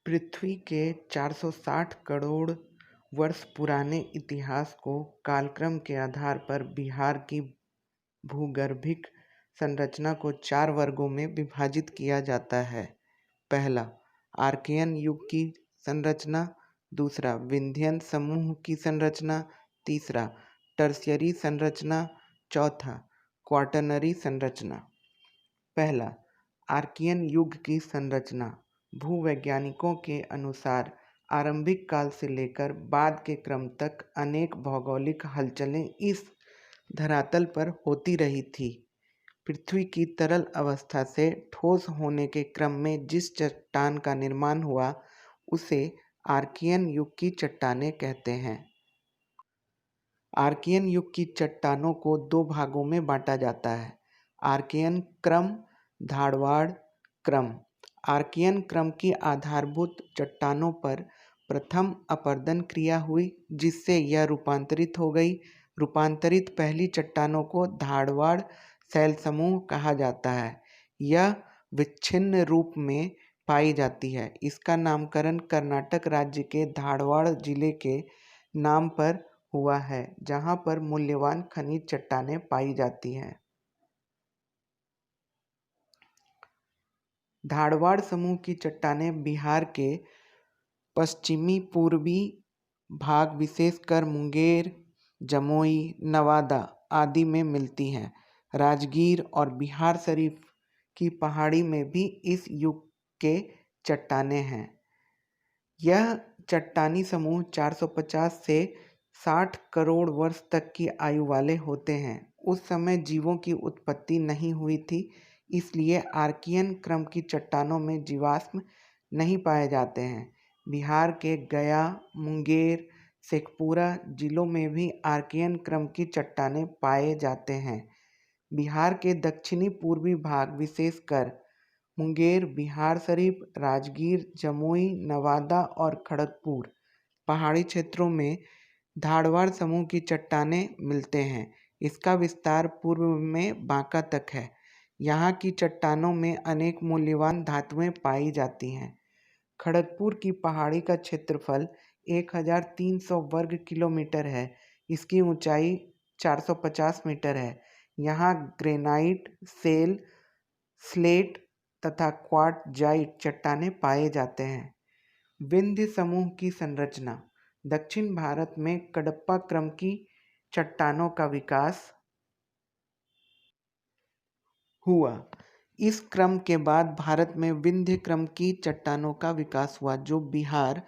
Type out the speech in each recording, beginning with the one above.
पृथ्वी के 460 करोड़ वर्ष पुराने इतिहास को कालक्रम के आधार पर बिहार की भूगर्भिक संरचना को 4 वर्गों में विभाजित किया जाता है। पहला, आर्कियन युग की संरचना। दूसरा, विंध्यन समूह की संरचना। तीसरा, टर्शियरी संरचना। चौथा, क्वाटरनरी संरचना। पहला, आर्कियन युग की संरचना। भूवैज्ञानिकों के अनुसार आरंभिक काल से लेकर बाद के क्रम तक अनेक भौगोलिक हलचलें इस धरातल पर होती रही थी। पृथ्वी की तरल अवस्था से ठोस होने के क्रम में जिस चट्टान का निर्माण हुआ उसे आर्कियन युग की चट्टानें कहते हैं। आर्कियन युग की चट्टानों को 2 भागों में बांटा जाता है: आर्कियन क्रम, धारवाड़ क्रम। आर्कियन क्रम की आधारभूत चट्टानों पर प्रथम अपरदन क्रिया हुई जिससे यह रूपांतरित हो गई। रूपांतरित पहली चट्टानों को धारवाड़ शैल समूह कहा जाता है। यह विच्छिन्न रूप में पाई जाती है। इसका नामकरण कर्नाटक राज्य के धारवाड़ जिले के नाम पर हुआ है जहां पर मूल्यवान खनिज चट्टानें पाई जाती हैं। धारवाड़ समूह की चट्टानें बिहार के पश्चिमी पूर्वी भाग विशेषकर मुंगेर, जमुई, नवादा आदि में मिलती हैं। राजगीर और बिहार शरीफ की पहाड़ी में भी इस युग के चट्टानें हैं। यह चट्टानी समूह 450 से 60 करोड़ वर्ष तक की आयु वाले होते हैं। उस समय जीवों की उत्पत्ति नहीं हुई थी, इसलिए आर्कियन क्रम की चट्टानों में जीवाश्म नहीं पाए जाते हैं। बिहार के गया, मुंगेर, शेखपुरा जिलों में भी आर्कियन क्रम की चट्टानें पाए जाते हैं। बिहार के दक्षिणी पूर्वी भाग विशेषकर मुंगेर, बिहार शरीफ, राजगीर, जमुई, नवादा और खड़गपुर पहाड़ी क्षेत्रों में धारवाड़ समूह की चट्टानें मिलते हैं। इसका विस्तार पूर्व में बांका तक है। यहाँ की चट्टानों में अनेक मूल्यवान धातुएं पाई जाती हैं। खड़गपुर की पहाड़ी का क्षेत्रफल 1300 वर्ग किलोमीटर है। इसकी ऊंचाई 450 मीटर है। यहाँ ग्रेनाइट, सेल, स्लेट तथा क्वार्टजाइट चट्टानें पाए जाते हैं। विंध्य समूह की संरचना। दक्षिण भारत में कडप्पा क्रम की चट्टानों का विकास हुआ। इस क्रम के बाद भारत में विंध्य क्रम की चट्टानों का विकास हुआ जो बिहार,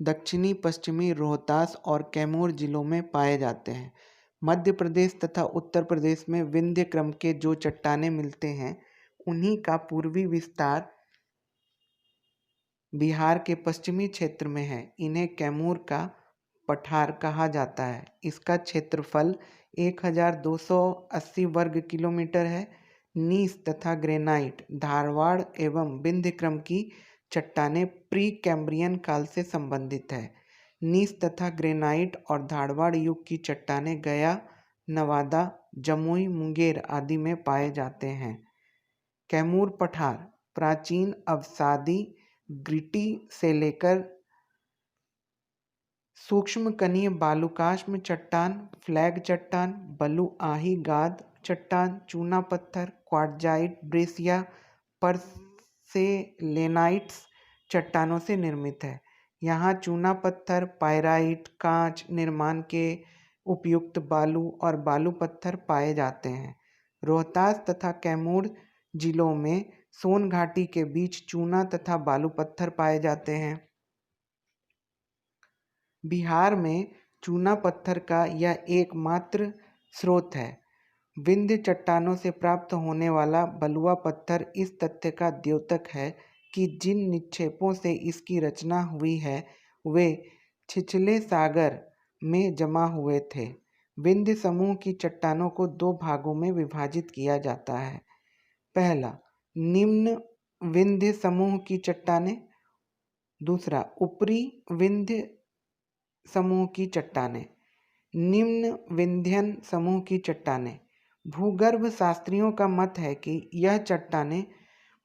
दक्षिणी पश्चिमी रोहतास और कैमूर जिलों में पाए जाते हैं। मध्य प्रदेश तथा उत्तर प्रदेश में विंध्य क्रम के जो चट्टानें मिलते हैं उन्हीं का पूर्वी विस्तार बिहार के पश्चिमी क्षेत्र में है। इन्हें कैमूर का पठार कहा जाता है। इसका क्षेत्रफल 1280 वर्ग किलोमीटर है। नीस तथा ग्रेनाइट, धारवाड़ एवं विंध्य क्रम की चट्टानें प्री कैम्ब्रियन काल से संबंधित है। नीस तथा ग्रेनाइट और धारवाड़ युग की चट्टानें गया, नवादा, जमुई, मुंगेर आदि में पाए जाते हैं। कैमूर पठार प्राचीन अवसादी ग्रिटी से लेकर सूक्ष्म कणीय बालुकाष्म चट्टान, फ्लैग चट्टान, बलुआही गाद चट्टान, चूना पत्थर, क्वार्टजाइट, ब्रेसिया, पर्सेलेनाइट्स चट्टानों से निर्मित है। यहाँ चूना पत्थर, पायराइट, कांच निर्माण के उपयुक्त बालू और बालू पत्थर पाए जाते हैं। रोहतास तथा कैमूर जिलों में सोन घाटी के बीच चूना तथा बालू पत्थर पाए जाते हैं। बिहार में चूना पत्थर का यह एकमात्र स्रोत है। विंध्य चट्टानों से प्राप्त होने वाला बलुआ पत्थर इस तथ्य का द्योतक है कि जिन निक्षेपों से इसकी रचना हुई है वे छिछले सागर में जमा हुए थे। विंध्य समूह की चट्टानों को 2 भागों में विभाजित किया जाता है। पहला, निम्न विंध्य समूह की चट्टानें। दूसरा, ऊपरी विंध्य समूह की चट्टानें। निम्न विंध्यन समूह की चट्टानें। भूगर्भ शास्त्रियों का मत है कि यह चट्टानें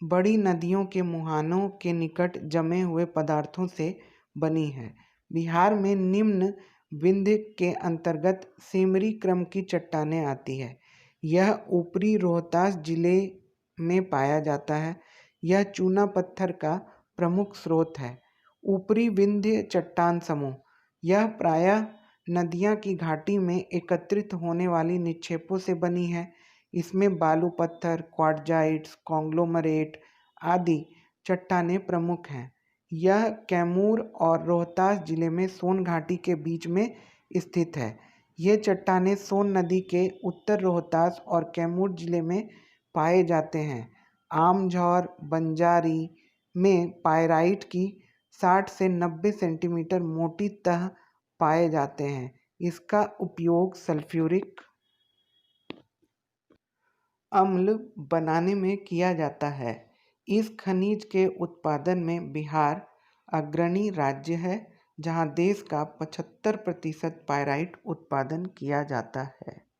बड़ी नदियों के मुहानों के निकट जमे हुए पदार्थों से बनी है। बिहार में निम्न विंध्य के अंतर्गत सेमरी क्रम की चट्टानें आती है। यह ऊपरी रोहतास जिले में पाया जाता है। यह चूना पत्थर का प्रमुख स्रोत है। ऊपरी विंध्य चट्टान समूह, यह प्रायः नदियाँ की घाटी में एकत्रित होने वाली निक्षेपों से बनी है। इसमें बालू पत्थर, क्वार्टजाइट्स, कॉन्ग्लोमरेट आदि चट्टानें प्रमुख हैं। यह कैमूर और रोहतास जिले में सोन घाटी के बीच में स्थित है। ये चट्टानें सोन नदी के उत्तर रोहतास और कैमूर जिले में पाए जाते हैं। आमझौर बंजारी में पाइराइट की 60 से 90 सेंटीमीटर मोटी तह पाए जाते हैं। इसका उपयोग सल्फ्यूरिक अम्ल बनाने में किया जाता है। इस खनिज के उत्पादन में बिहार अग्रणी राज्य है, जहां देश का 75% पाइराइट उत्पादन किया जाता है।